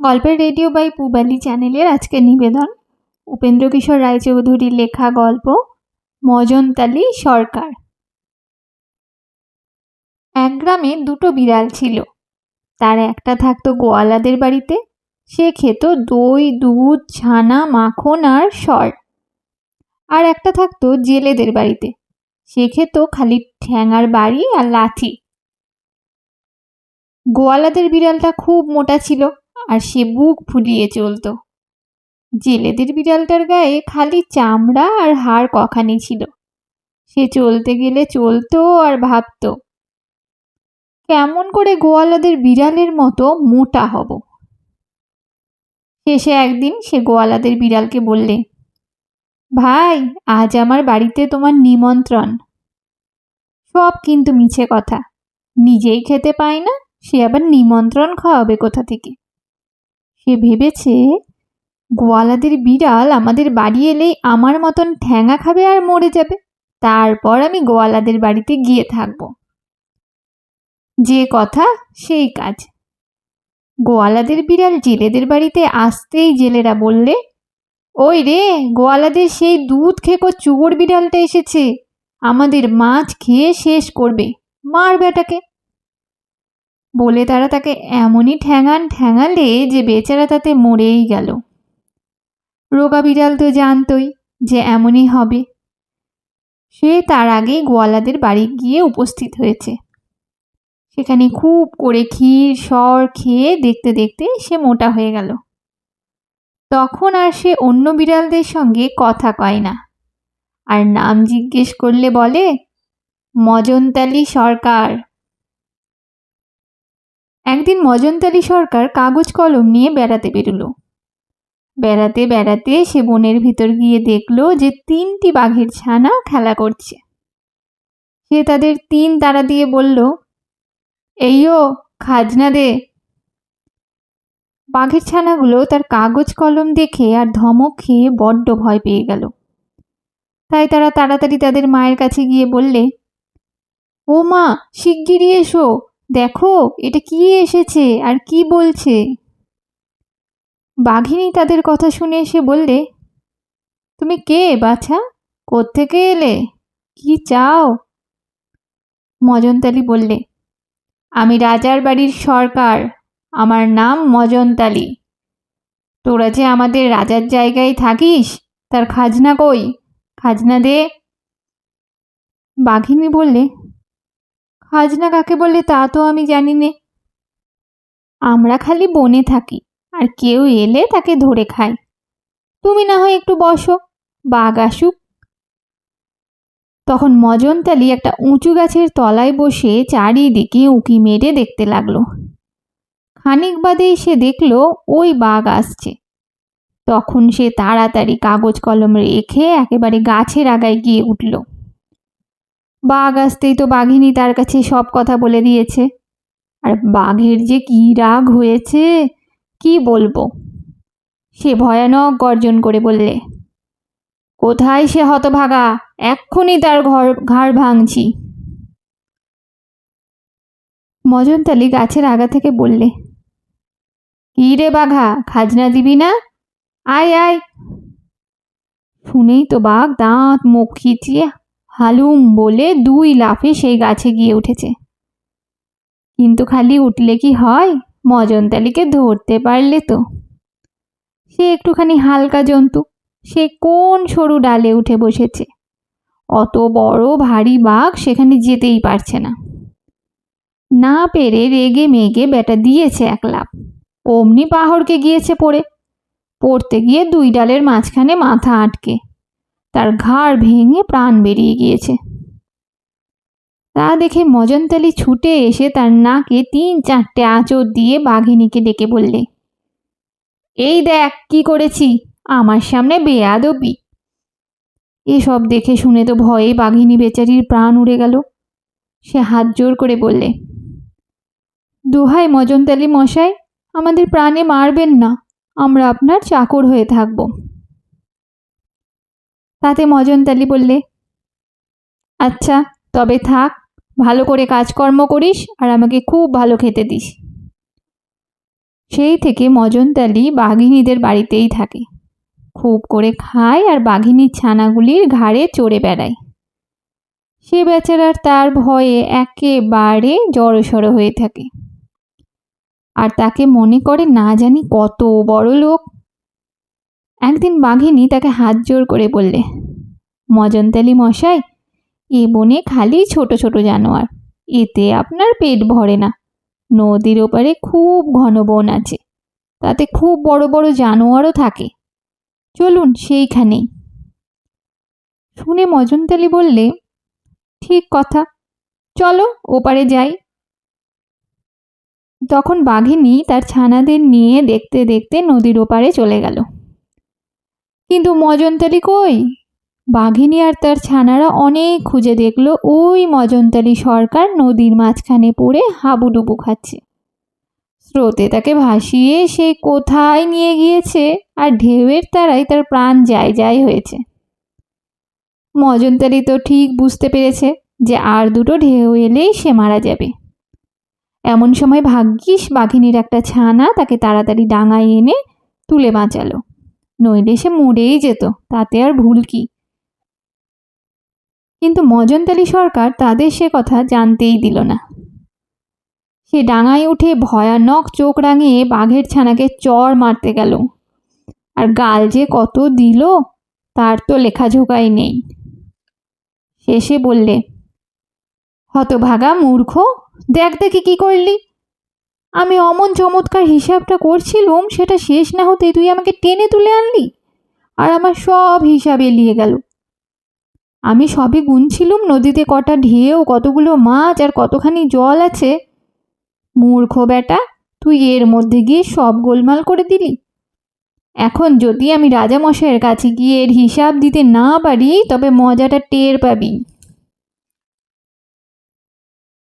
গল্পের radio by পুবালি চ্যানেলের আজকের নিবেদন উপেন্দ্রকিশোর রায়চৌধুরীর লেখা গল্প মজনতালি সরকার। এক গ্রামে দুটো বিড়াল ছিল। তার একটা থাকতো গোয়ালাদের বাড়িতে, সে খেত দই, দুধ, ছানা, মাখন আর সর। আর একটা থাকতো জেলেদের বাড়িতে, সে খেত খালি ঠ্যাঙার বাড়ি আর লাঠি। গোয়ালাদের বিড়ালটা খুব মোটা ছিল আর সে বুক ফুলিয়ে চলতো। জেলেদের বিড়ালটার গায়ে খালি চামড়া আর হাড় কখানি ছিল। সে চলতে গেলে চলতো আর ভাবতো, কেমন করে গোয়ালাদের বিড়ালের মতো মোটা হব। শেষে একদিন সে গোয়ালাদের বিড়ালকে বললে, ভাই, আজ আমার বাড়িতে তোমার নিমন্ত্রণ। সব কিন্তু মিছে কথা, নিজেই খেতে পায় না, সে আবার নিমন্ত্রণ খাওয়াবে কোথা থেকে। সে ভেবেছে, গোয়ালাদের বিড়াল আমাদের বাড়ি এলেই আমার মতন ঠ্যাঙা খাবে আর মরে যাবে, তারপর আমি গোয়ালাদের বাড়িতে গিয়ে থাকব। যে কথা সেই কাজ। গোয়ালাদের বিড়াল জেলেদের বাড়িতে আসতেই জেলেরা বললে, ওই রে, গোয়ালাদের সেই দুধ খেকো চোর বিড়ালটা এসেছে, আমাদের মাছ খেয়ে শেষ করবে, মার বেটাকে। বলে তারা তাকে এমনই ঠ্যাঙালে যে বেচারা তাতে মরেই গেল। রোগা বিড়াল তো জানতই যে এমনই হবে। সে তার আগেই গোয়ালাদের বাড়ি গিয়ে উপস্থিত হয়েছে। সেখানে খুব করে ক্ষীর সর খেয়ে দেখতে দেখতে সে মোটা হয়ে গেল। তখন আর সে অন্য বিড়ালদের সঙ্গে কথা কয় না, আর নাম জিজ্ঞেস করলে বলে, মজনতালি সরকার। একদিন মজনতালি সরকার কাগজ কলম নিয়ে বেড়াতে বেরোলো। বেড়াতে বেড়াতে সে বনের ভিতর গিয়ে দেখলো যে 3টি বাঘের ছানা খেলা করছে। সে তাদের 3 তারা দিয়ে বলল, এইও খাজনা দে। বাঘের ছানাগুলো তার কাগজ কলম দেখে আর ধমক খেয়ে বড্ড ভয় পেয়ে গেল। তাই তারা তাড়াতাড়ি তাদের মায়ের কাছে গিয়ে বললে, ও মা, শিগগিরই এসো, দেখো এটা কি এসেছে আর কি বলছে। বাঘিনী তাদের কথা শুনে এসে বললে, তুমি কে বাছা, কোত্থেকে এলে, কি চাও? মজনতালি বললে, আমি রাজার বাড়ির সরকার, আমার নাম মজনতালি। তোরা যে আমাদের রাজার জায়গায় থাকিস, তার খাজনা কই, খাজনা দে। বাঘিনী বললে, খাজনা কাকে বলে তা তো আমি জানি নে। আমরা খালি বনে থাকি, আর কেউ এলে তাকে ধরে খাই। তুমি না হয় একটু বসো, বাঘ আসুক। তখন মজনতালি একটা উঁচু গাছের তলায় বসে চারিদিকে উঁকি মেরে দেখতে লাগলো। খানিক বাদেই সে দেখলো ওই বাঘ আসছে। তখন সে তাড়াতাড়ি কাগজ কলম রেখে একেবারে গাছের আগায় গিয়ে উঠল। বাঘ আসতেই তো বাঘিনী তার কাছে সব কথা বলে দিয়েছে। আর বাঘের যে কি রাগ হয়েছে কি বলবো। সে ভয়ানক গর্জন করে বললে, কোথায় সে হতভাগা, এক্ষুনি তার ঘাড় ভাঙছি। মজনতালি গাছের আগা থেকে বললে, কি রে বাঘা, খাজনা দিবি না, আয় আয়। শুনেই তো বাঘ দাঁত মুখ খিচিয়ে হালুম বলে 2 লাফে সেই গাছে গিয়ে উঠেছে। কিন্তু খালি উঠলে কি হয়, মজনতালিকে ধরতে পারলে তো। সে একটুখানি হালকা জন্তু, সে কোন সরু ডালে উঠে বসেছে। অত বড় ভারী বাঘ সেখানে যেতেই পারছে না। না পেরে রেগে মেগে বেটা দিয়েছে 1 লাফ, অমনি পাহড়কে গিয়েছে পড়তে গিয়ে 2 ডালের মাঝখানে মাথা আটকে তার ঘাড় ভেঙে প্রাণ বেরিয়ে গিয়েছে। তা দেখে মজনতালি ছুটে এসে তার নাকে 3-4টে আঁচড় দিয়ে বাঘিনীকে ডেকে বললে, এই দেখ কি করেছি, আমার সামনে বেয়াদবি। এসব দেখে শুনে তো ভয়ে বাঘিনী বেচারির প্রাণ উড়ে গেল। সে হাত জোর করে বললে, দোহাই মজনতালি মশাই, আমাদের প্রাণে মারবেন না, আমরা আপনার চাকর হয়ে থাকব। তাতে মজনতালি বললে, আচ্ছা তবে থাক, ভালো করে কাজকর্ম করিস আর আমাকে খুব ভালো খেতে দিস। সেই থেকে মজনতালি বাঘিনীদের বাড়িতেই থাকে, খুব করে খায় আর বাঘিনীর ছানাগুলির ঘাড়ে চড়ে বেড়ায়। সে বেচারার তার ভয়ে একেবারে জড়সড় হয়ে থাকে, আর তাকে মনে করে না জানি কত বড় লোক। একদিন বাঘিনী তাকে হাত জোড় করে বললে, মজনতালি মশাই, এ বনে খালি ছোট ছোট জানোয়ার, এতে আপনার পেট ভরে না। নদীর ওপারে খুব ঘন বন আছে, তাতে খুব বড় বড় জানোয়ারও থাকে, চলুন সেইখানেই। শুনে মজনতালি বললে, ঠিক কথা, চলো ওপারে যাই। তখন বাঘিনী তার ছানাদের নিয়ে দেখতে দেখতে নদীর ওপারে চলে গেল। কিন্তু মজনতালি কই? বাঘিনী আর তার ছানারা অনেক খুঁজে দেখলো ওই মজনতালি সরকার নদীর মাঝখানে পড়ে হাবুডুবু খাচ্ছে। স্রোতে তাকে ভাসিয়ে সে কোথায় নিয়ে গিয়েছে, আর ঢেউয়ের তারাই তার প্রাণ যায় যায় হয়েছে। মজনতালি তো ঠিক বুঝতে পেরেছে যে আর দুটো ঢেউ এলেই সে মারা যাবে। এমন সময় ভাগ্যিস বাঘিনীর একটা ছানা তাকে তাড়াতাড়ি ডাঙায় এনে তুলে বাঁচালো, নইলে সে মরেই যেত, তাতে আর ভুল কি। কিন্তু মজনতালি সরকার তাদের সে কথা জানতেই দিল না। সে ডাঙায় উঠে ভয়ানক চোখ রাঙিয়ে বাঘের ছানাকে চড় মারতে গেল, আর গাল যে কত দিল তার তো লেখাঝোকাই নেই। শেষে বললে, হতভাগা মূর্খ, দেখ দেখি কি করলি। আমি অমন চমৎকার হিসাবটা করছিলুম, সেটা শেষ না হতেই তুই আমাকে টেনে তুলে আনলি, আর আমার সব হিসাব এলিয়ে গেল। আমি সবই গুনছিলুম নদীতে কটা ঢেউ, কতগুলো মাছ আর কতখানি জল আছে। মূর্খ বেটা, তুই এর মধ্যে গিয়ে সব গোলমাল করে দিলি। এখন যদি আমি রাজামশাইয়ের কাছে গিয়ে এর হিসাব দিতে না পারি তবে মজাটা টের পাবি।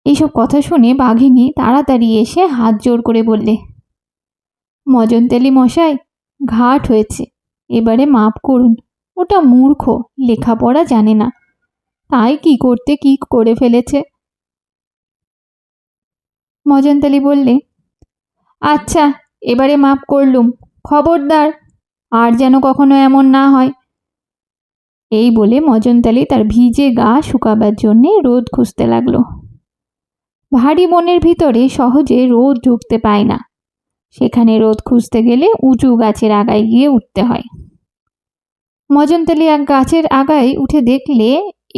এইসব কথা শুনে বাঘিনী তাড়াতাড়ি এসে হাত জোড় করে বললে, মজনতালি মশাই, ঘাট হয়েছে, এবারে মাপ করুন। ওটা মূর্খ, লেখাপড়া জানে না, তাই কি করতে কি করে ফেলেছে। মজনতালি বললে, আচ্ছা, এবারে মাপ করলুম, খবরদার আর যেন কখনো এমন না হয়। এই বলে মজনতালি তার ভিজে গা শুকাবার জন্যে রোদ খুঁজতে লাগলো। ভারী বনের ভিতরে সহজে রোদ ঢুকতে পায় না, সেখানে রোদ খুঁজতে গেলে উঁচু গাছের আগায় গিয়ে উঠতে হয়। মজনতালি এক গাছের আগায় উঠে দেখলে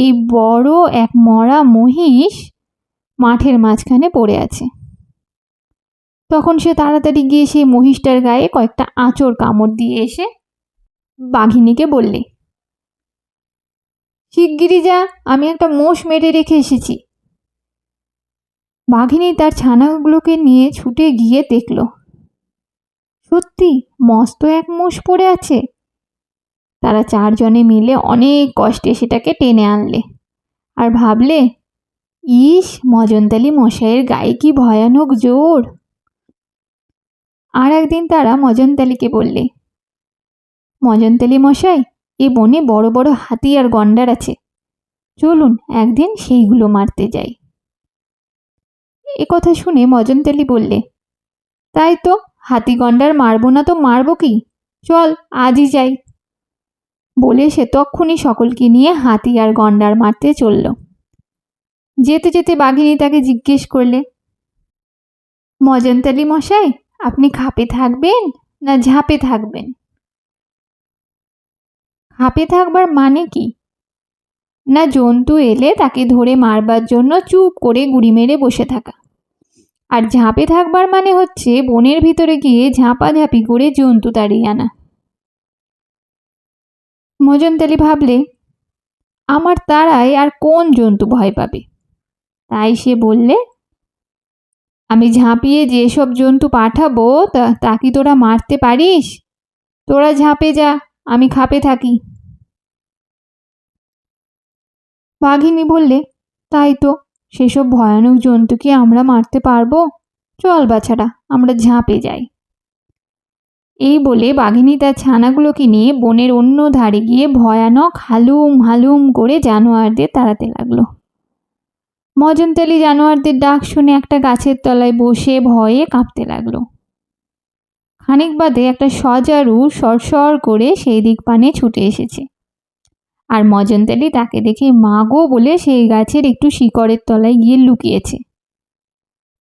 এই বড় এক মরা মহিষ মাঠের মাঝখানে পড়ে আছে। তখন সে তাড়াতাড়ি গিয়ে সেই মহিষটার গায়ে কয়েকটা আঁচড় কামড় দিয়ে এসে বাঘিনীকে বললে, শিগগিরি যা, আমি একটা মোষ মেরে রেখে এসেছি। বাঘিনী তার ছানাগুলোকে নিয়ে ছুটে গিয়ে দেখল, সত্যি মস্ত এক মোষ পড়ে আছে। তারা চারজনে মিলে অনেক কষ্টে সেটাকে টেনে আনলে, আর ভাবলে, ইস, মজনতালি মশাইয়ের গায়ে কি ভয়ানক জোর। আর একদিন তারা মজনতালিকে বললে, মজনতালি মশাই, এ বনে বড় বড় হাতি আর গন্ডার আছে, চলুন একদিন সেইগুলো মারতে যাই। এ কথা শুনে মজনতালি বললে, তাই তো, হাতি গন্ডার মারবো না তো মারবো কি, চল আজই যাই। বলে সে তক্ষুনি সকলকে নিয়ে হাতি আর গন্ডার মারতে চলল। যেতে যেতে বাঘিনী তাকে জিজ্ঞেস করলে, মজনতালি মশাই, আপনি খাপে থাকবেন না ঝাঁপে থাকবেন? খাপে থাকবার মানে কি? না জন্তু এলে তাকে ধরে মারবার জন্য চুপ করে গুড়ি মেরে বসে থাকা। আর ঝাঁপে থাকবার মানে হচ্ছে বনের ভিতরে গিয়ে ঝাঁপাঝাঁপি করে জন্তু তাড়িয়ে আনা। মজনতালি ভাবলে, আমার তাড়ায় আর কোন জন্তু ভয় পাবে। তাই সে বললে, আমি ঝাঁপিয়ে যেসব জন্তু পাঠাবো তা কি তোরা মারতে পারিস? তোরা ঝাঁপে যা, আমি খাপে থাকি। বাঘিনী বললে, তাই তো, সেসব ভয়ানক জন্তু কি আমরা মারতে পারবো? চল বাছারা, আমরা ঝাঁপে যাই। এই বলে বাঘিনী তার ছানাগুলোকে নিয়ে বনের অন্য ধারে গিয়ে ভয়ানক হালুম হালুম করে জানোয়ারদের তাড়াতে লাগলো। মজনতালি জানোয়ারদের ডাক শুনে একটা গাছের তলায় বসে ভয়ে কাঁপতে লাগলো। খানিক বাদে একটা সজারু সরসর করে সেই দিক পানে ছুটে এসেছে। আর মজনতালি তাকে দেখে মা গো বলে সেই গাছের একটু শিকড়ের তলায় গিয়ে লুকিয়েছে।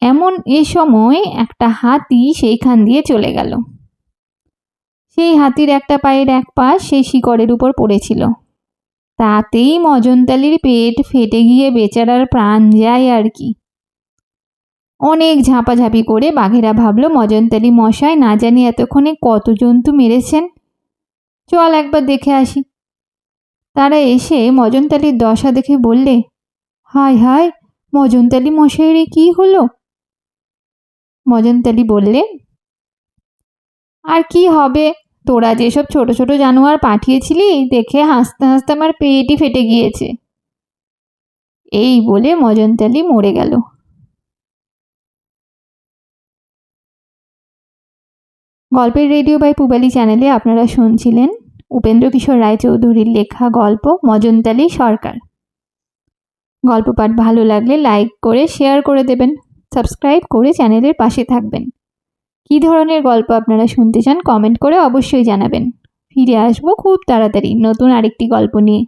এমন এ সময় একটা হাতি সেইখান দিয়ে চলে গেল। সেই হাতির একটা পায়ের এক পাশ সেই শিকড়ের উপর পড়েছিল। তাতেই মজনতালির পেট ফেটে গিয়ে বেচারার প্রাণ যায় আর কি। অনেক ঝাঁপাঝাঁপি করে বাঘেরা ভাবল মজনতালি মশাই না জানি এতক্ষণে কত জন্তু মেরেছেন, চল একবার দেখে আসি। তারা এসে মজনতালির দশা দেখে বললে, হায় হায় মজনতালি মশাইয়ের কি হলো? মজনতালি বললে, আর কি হবে, তোরা যেসব ছোট ছোট জানোয়ার পাঠিয়েছিলি দেখে হাসতে হাসতে আমার পেটই ফেটে গিয়েছে। এই বলে মজনতালি মরে গেল। গল্পের রেডিও বাই পুবালি চ্যানেলে আপনারা শুনছিলেন উপেন্দ্র কিশোর রায়চৌধুরীর লেখা গল্প মজনতালি সরকার। গল্প পাঠ ভালো লাগলে লাইক করে শেয়ার করে দেবেন, সাবস্ক্রাইব করে চ্যানেলের পাশে থাকবেন। কী ধরনের গল্প আপনারা শুনতে চান কমেন্ট করে অবশ্যই জানাবেন। ফিরে আসবো খুব তাড়াতাড়ি নতুন আরেকটি গল্প নিয়ে।